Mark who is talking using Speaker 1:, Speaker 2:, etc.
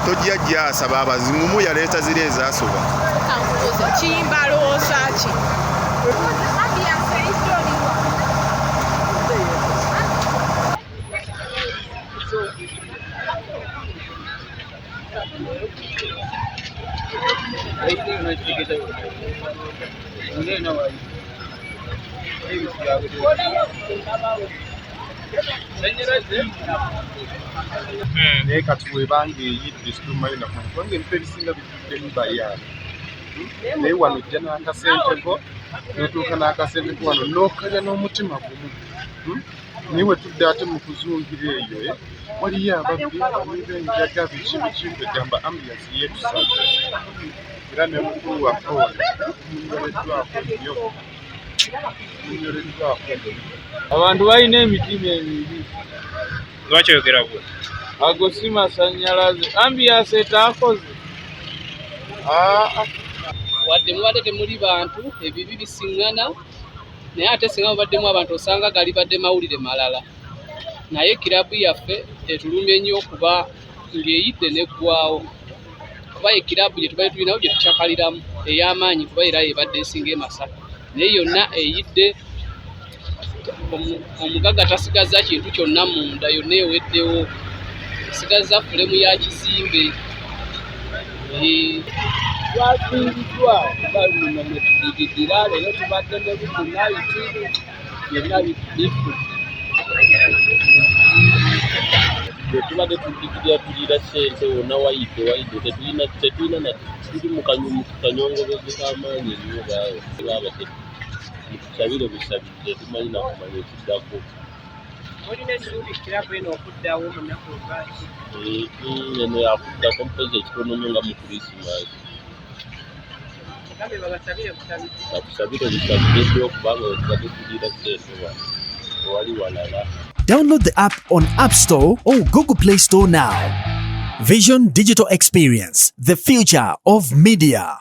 Speaker 1: Tojja asaba abazimu yaleeta ziri ezaasoba.
Speaker 2: Kimbaloosa ki?
Speaker 3: Naye kati bwebanga eyidde situmayina kubanga ebintu ebisinga bivuddemu bayaala naye wano ojja n'akasenteko n'otuuka n'akasenteko wano n'okalya n'omutima gumu naye we tudde ate mu kuzungira eyo waliyo ababbi abamiba enjaga biki kwegamba ambiance yeetusaze era ne mukulu waffe ono munyoleddwako nnyo
Speaker 4: abantu balina emitima emibi.
Speaker 5: Lwaki oyogera bwe?
Speaker 4: Ago si masannyalaze. Ambiance etaakoze.
Speaker 6: Wadde mubadde temuli bantu ebibi bisiŋŋana naye ate singa mubaddemu abantu osanga galibadde mawulire malala. Naye kirabu yaffe etulumye nnyo okuba ng'eyidde n'eggwawo. Kuba ekirabu gye tubadde tulinawo gye tucakaliramu ey'amaanyi kuba era ebadde esinga e Masaka. Naye yonna eyidde, omugagga tasigaza kintu kyonna munda, yonna eweddewo. Asigaza fulemu ya kizimbe.
Speaker 4: Twafiiriddwa kuba luno mwe tudigiddira leero tubadde ne bukunaiti byonna bifudde. Tubadde tudigiddira tulira ssente wonna wayidde tetulina na tuli mu kanyongobezo k'amaanyi ennyo baabadde mutusabire busabidde tumanyi nakumanya ekiddako.
Speaker 2: Olina essuubi kirabu eno okuddawo mu nnaku ezaaki?
Speaker 4: Eno yakuddako mpozi ekitono nnyo nga mu Krisimaasi.
Speaker 2: Mugambe babasabire busabidde.
Speaker 4: Batusabire busabidde okubanga tubadde tulira ssente wali walala.
Speaker 7: Download the app on App Store or Google Play Store now. Vision Digital Experience, the future of media.